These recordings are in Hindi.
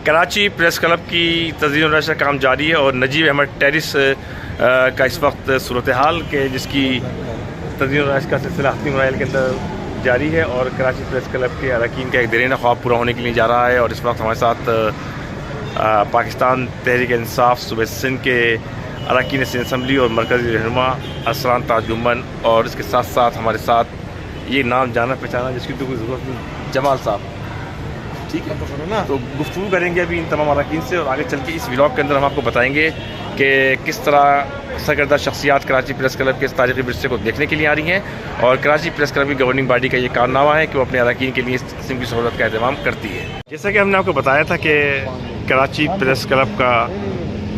कराची प्रेस क्लब की तज़ीन व नशर का काम जारी है और नजीब अहमद टेरिस का इस वक्त सूरत हाल के जिसकी तज़ीन व नशर का सिलसिला हफ्ती मराइल के अंदर जारी है और कराची प्रेस क्लब के अरकान का एक देरीना ख्वाब पूरा होने के लिए जा रहा है। और इस वक्त हमारे साथ पाकिस्तान तहरीक इंसाफ सूबे सिंध के अरकान सिंध असम्बली और मरकज़ी रहनुमा अरसलान ताजुम्मन और इसके साथ साथ हमारे साथ ये नाम जाना पहचाना जिसकी तो कोई ज़रूरत नहीं, जमाल साहब। ठीक है ना, तो गुफ्तगू करेंगे अभी इन तमाम अरकान से और आगे चल के इस व्लॉग के अंदर हम आपको बताएंगे कि किस तरह सरकर्दा शख्सियात कराची प्रेस क्लब के इस तारीख़ी विरसे को देखने के लिए आ रही हैं और कराची प्रेस क्लब की गवर्निंग बॉडी का ये कारनामा है कि वो अपने अरकान के लिए इस किस्म की सहूलत का इंतजाम करती है। जैसा कि हमने आपको बताया था कि कराची प्रेस क्लब का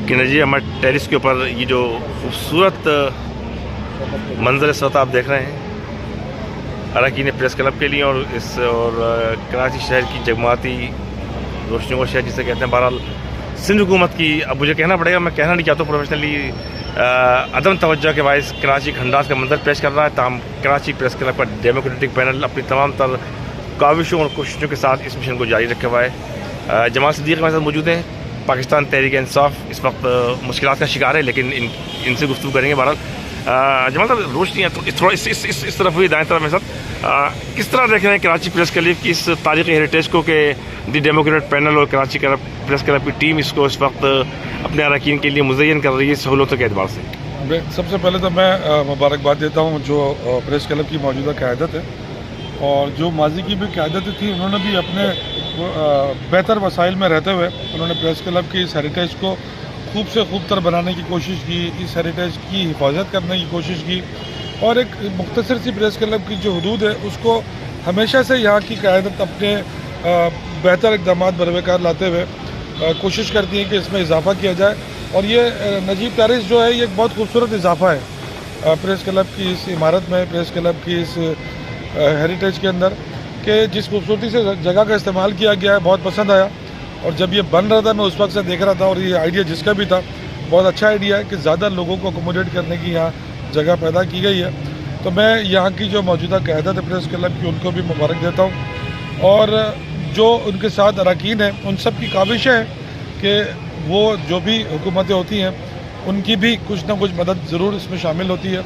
कि नजीब अहमद टेरिस के ऊपर ये जो खूबसूरत मंजर सतह आप देख रहे हैं अरकान प्रेस क्लब के लिए और कराची शहर की जगमाती रोशनियों का शहर जिसे कहते हैं। बहरहाल सिंध हुकूमत की, अब मुझे कहना पड़ेगा, मैं कहना नहीं चाहता हूँ प्रोफेशनली, अदम तवज्जो के बायस कराची खंडास का मंजर पेश कर रहा है। ताम कराची प्रेस क्लब का डेमोक्रेटिक पैनल अपनी तमाम तर काविशों और कोशिशों के साथ इस मिशन को जारी रखे हुआ है। जमाल सिद्दीक़ हमारे साथ मौजूद हैं। पाकिस्तान तहरीक इंसाफ इस वक्त मुश्किलात का शिकार है लेकिन इनसे गुफ्तगू करेंगे। बहरहाल जमाल साहब, रोशनी थोड़ा इस तरफ हुई दाएँ तरफ मेरे साथ, किस तरह देख रहे हैं कराची प्रेस क्लब की इस तारीख़ी हेरिटेज को कि दी डेमोक्रेट पैनल और कराची प्रेस क्लब की टीम इसको इस वक्त अपने अरकान के लिए मुज़य्यन कर रही है सहूलतों के एतबार से? सबसे पहले तो मैं मुबारकबाद देता हूँ जो प्रेस क्लब की मौजूदा क़यादत है और जो माजी की भी क़यादत थी, उन्होंने भी अपने बेहतर वसाइल में रहते हुए उन्होंने प्रेस क्लब की इस हेरिटेज को खूब से खूब तर बनाने की कोशिश की, इस हेरिटेज की हिफाजत करने की कोशिश की और एक मुख्तसर सी प्रेस क्लब की जो हदूद है उसको हमेशा से यहाँ की क़यादत अपने बेहतर इक़दाम बरवकार लाते हुए कोशिश करती है कि इसमें इजाफ़ा किया जाए। और ये नजीब टेरिस जो है ये एक बहुत खूबसूरत इजाफ़ा है प्रेस क्लब की इस इमारत में, प्रेस क्लब की इस हेरिटेज के अंदर, कि जिस खूबसूरती से जगह का इस्तेमाल किया गया है बहुत पसंद आया। और जब ये बन रहा था मैं उस वक्त से देख रहा था और ये आइडिया जिसका भी था बहुत अच्छा आइडिया है कि ज़्यादा लोगों को अकोमोडेट करने की यहाँ जगह पैदा की गई है। तो मैं यहाँ की जो मौजूदा क़यादत है प्रेस क्लब की उनको भी मुबारक देता हूँ और जो उनके साथ अरकान हैं उन सब की काविशें हैं कि वो जो भी हुकूमतें होती हैं उनकी भी कुछ ना कुछ मदद ज़रूर इसमें शामिल होती है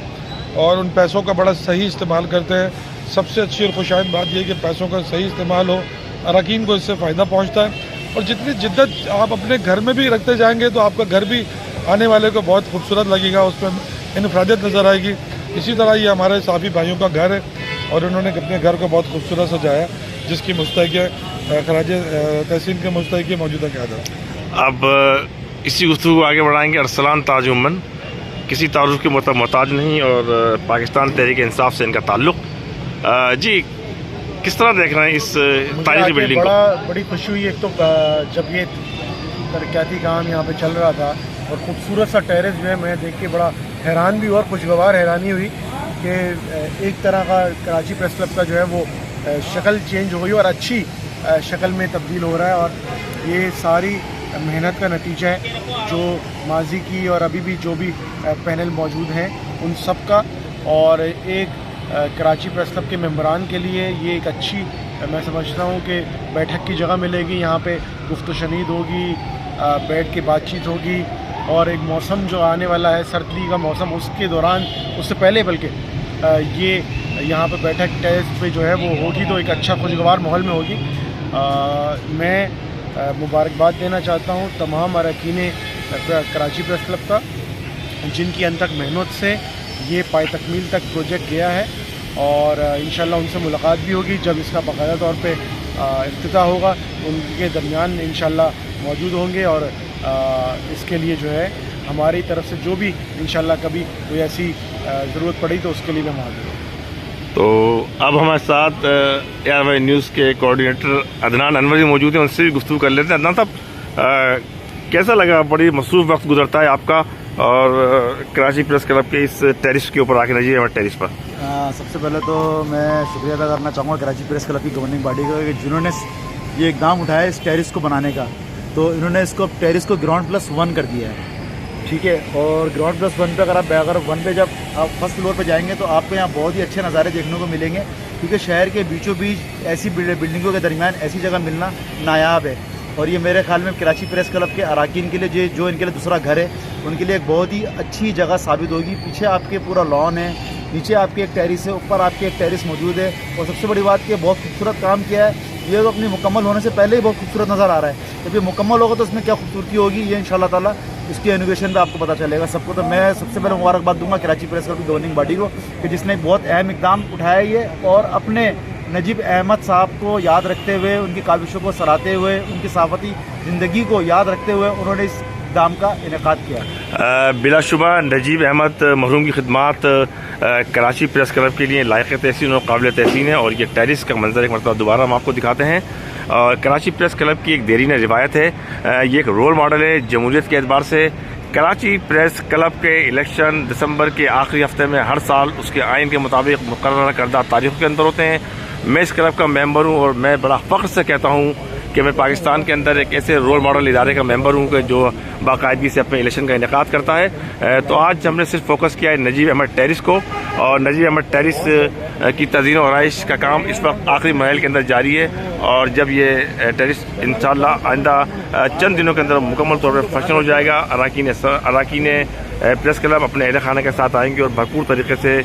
और उन पैसों का बड़ा सही इस्तेमाल करते हैं। सबसे अच्छी और खुशाइंद बात यह कि पैसों का सही इस्तेमाल हो, अरकान को इससे फ़ायदा पहुँचता है और जितनी जिद्दत आप अपने घर में भी रखते जाएंगे तो आपका घर भी आने वाले को बहुत खूबसूरत लगेगा, उसमें इनफरादियत नज़र आएगी। इसी तरह ये हमारे साफ़ी भाइयों का घर है और उन्होंने अपने घर को बहुत खूबसूरत सजाया जिसकी मुस्तहिक है खराज तहसीन के मुस्तहिक मौजूदा क़यादत। अब इसी गुफ्तगू को आगे बढ़ाएंगे। अरसलान ताजुम्मन किसी तारुफ के मोहताज नहीं और पाकिस्तान तहरीक इंसाफ से इनका ताल्लुक़। जी, किस तरह देख रहे हैं इस तारीख़ी बिल्डिंग को? बड़ी खुशी हुई। एक तो जब ये तरक्याती काम यहाँ पे चल रहा था और ख़ूबसूरत सा टेरेस जो है मैं देख के बड़ा हैरान भी हुआ और खुशगवार हैरानी हुई कि एक तरह का कराची प्रेस क्लब का जो है वो शक्ल चेंज हो गई और अच्छी शक्ल में तब्दील हो रहा है। और ये सारी मेहनत का नतीजा है जो माजी की और अभी भी जो भी पैनल मौजूद हैं उन सब का। और एक कराची प्रेस क्लब के मेंबरान के लिए ये एक अच्छी, मैं समझता हूँ कि बैठक की जगह मिलेगी, यहाँ पे गुफ्त शनीद होगी, बैठ के बातचीत होगी और एक मौसम जो आने वाला है सर्दी का मौसम, उसके दौरान, उससे पहले बल्कि ये यहाँ पे बैठक टेस्ट पे जो है वो होगी तो एक अच्छा खुशगवार माहौल में होगी। मैं मुबारकबाद देना चाहता हूँ तमाम अरकान कराची प्रेस क्लब का जिनकी अनथक मेहनत से ये पाए तकमील तक प्रोजेक्ट गया है और इंशाल्लाह उनसे मुलाकात भी होगी जब इसका बाकायदा तौर पे इफ्तिताह होगा, उनके दरमियान इंशाल्लाह मौजूद होंगे और इसके लिए जो है हमारी तरफ से जो भी इंशाल्लाह कभी कोई ऐसी ज़रूरत पड़ी तो उसके लिए मैं मौजूद हूँ। तो अब हमारे साथ ARY न्यूज़ के कोऑर्डिनेटर अदनान अनवरी मौजूद हैं, उनसे भी गुफ्तगू कर लेते हैं। अदनान साहब, कैसा लगा? बड़ी मसरूफ़ वक्त गुजरता है आपका और कराची प्रेस क्लब के इस टेरिस के ऊपर आके नजीब अहमद टेरिस पर। सबसे पहले तो मैं शुक्रिया अदा करना चाहूँगा कराची प्रेस क्लब की गवर्निंग बॉडी का कि जिन्होंने ये इकदाम उठाया इस टेरिस को बनाने का। तो इन्होंने इसको टेरिस को ग्राउंड+1 कर दिया है, ठीक है। और ग्राउंड+1 पे अगर 1 पे जब आप फर्स्ट फ्लोर पे जाएंगे तो आपको यहाँ बहुत ही अच्छे नज़ारे देखने को मिलेंगे क्योंकि शहर के बीचों बीच ऐसी बिल्डिंगों के दरमियान ऐसी जगह मिलना नायाब है। और ये मेरे ख्याल में कराची प्रेस क्लब के अरकान के लिए जो इनके लिए दूसरा घर है उनके लिए एक बहुत ही अच्छी जगह साबित होगी। पीछे आपके पूरा लॉन है, नीचे आपकी एक टेरिस है, ऊपर आपकी एक टेरिस मौजूद है और सबसे बड़ी बात कि बहुत खूबसूरत काम किया है। ये तो अपनी मुकम्मल होने से पहले ही बहुत खूबसूरत नज़र आ रहा है। जब ये मुकम्मल होगा तो इसमें क्या खूबसूरती होगी ये इंशाल्लाह ताला इसकी इनोवेशन पे आपको पता चलेगा सबको। तो मैं सबसे पहले मुबारकबाद दूंगा कराची प्रेस क्लब की गवर्निंग बॉडी को कि जिसने एक बहुत अहम इकदाम उठाया ये और अपने नजीब अहमद साहब को याद रखते हुए, उनकी काविशों को सराहते हुए, उनकी सहाफ़ती ज़िंदगी को याद रखते हुए उन्होंने इस इक़दाम का इनेकाद किया। बिलाशुबा नजीब अहमद मरहूम की खिदमात कराची प्रेस क्लब के लिए लायक तहसीन और काबिल तहसीन है। और ये टेरिस का मंजर एक मरतबा दोबारा हम आपको दिखाते हैं। और कराची प्रेस क्लब की एक देरीन रिवायत है, ये एक रोल मॉडल है जमहूरियत के एतबार से। कराची प्रेस क्लब के इलेक्शन दिसंबर के आखिरी हफ्ते में हर साल उसके आइन के मुताबिक मुकर्रर करदा तारीख़ों के अंदर होते हैं। मैं इस क्लब का मेंबर हूँ और मैं बड़ा फ़ख्र से कहता हूँ कि मैं पाकिस्तान के अंदर एक ऐसे रोल मॉडल इदारे का मेंबर हूँ कि जो बाकायदगी से अपने इलेक्शन का इनेकाद करता है। तो आज हमने सिर्फ फोकस किया है नजीब अहमद टेरिस को, और नजीब अहमद टेरिस की तज़ीन और आराइश का काम इस वक्त आखिरी मरहल के अंदर जारी है। और जब ये टेरिस इंशाअल्लाह आइंदा चंद दिनों के अंदर मुकम्मल तौर पर फंक्शन हो जाएगा, अरकान प्रेस क्लब अपने अहल खाना के साथ आएंगे और भरपूर तरीके से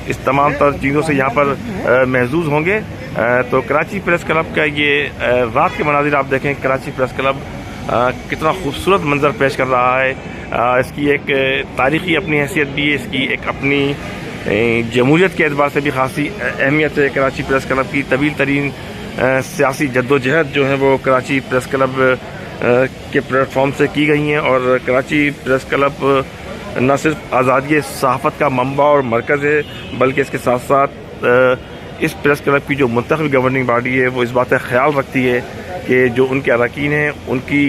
इस तमाम तर चीज़ों से यहाँ पर महजूज होंगे। तो कराची प्रेस क्लब का ये रात के मनाजिर आप देखें, कराची प्रेस क्लब कितना खूबसूरत मंजर पेश कर रहा है। इसकी एक तारीख़ी अपनी हैसियत भी है, इसकी एक अपनी जमहूरियत के एतबार से भी खासी अहमियत है। कराची प्रेस क्लब की तवील तरीन सियासी जद्दोजहद जो है वो कराची प्रेस क्लब के प्लेटफॉर्म से की गई हैं। और कराची प्रेस क्लब न सिर्फ आज़ादी सहाफ़त का मंबा और मरकज़ है, बल्कि इसके साथ साथ इस प्रेस क्लब की जो मुंतखब गवर्निंग बॉडी है वो इस बात का ख्याल रखती है कि जो उनके अरकान हैं उनकी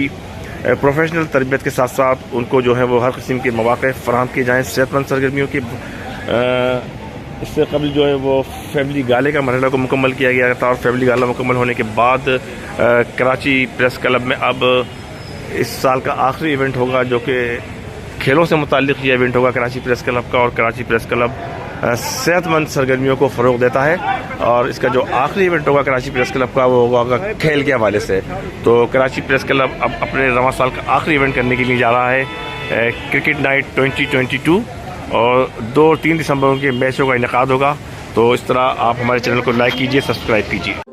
प्रोफेशनल तरबियत के साथ साथ उनको जो है वो हर किस्म के मौक़े फराहम किए जाएँ। सेहतमंद सरगर्मियों की इससे कबल जो है वो फैमिली गाले का मरहला को मुकम्मल किया गया था और फैमिली गाला मुकम्मल होने के बाद कराची प्रेस क्लब में अब इस साल का आखिरी इवेंट होगा जो कि खेलों से मुताल्लिक़ ये इवेंट होगा कराची प्रेस क्लब का। और कराची प्रेस क्लब सेहतमंद सरगर्मियों को फ़रोग़ देता है और इसका जो आखिरी इवेंट होगा कराची प्रेस क्लब का वो होगा खेल के हवाले से। तो कराची प्रेस क्लब अब अपने रवां साल का आखिरी इवेंट करने के लिए जा रहा है क्रिकेट नाइट 2022 और 2 और 3 दिसंबर के मैचों का इनेकाद होगा। तो इस तरह आप हमारे चैनल को लाइक कीजिए, सब्सक्राइब कीजिए।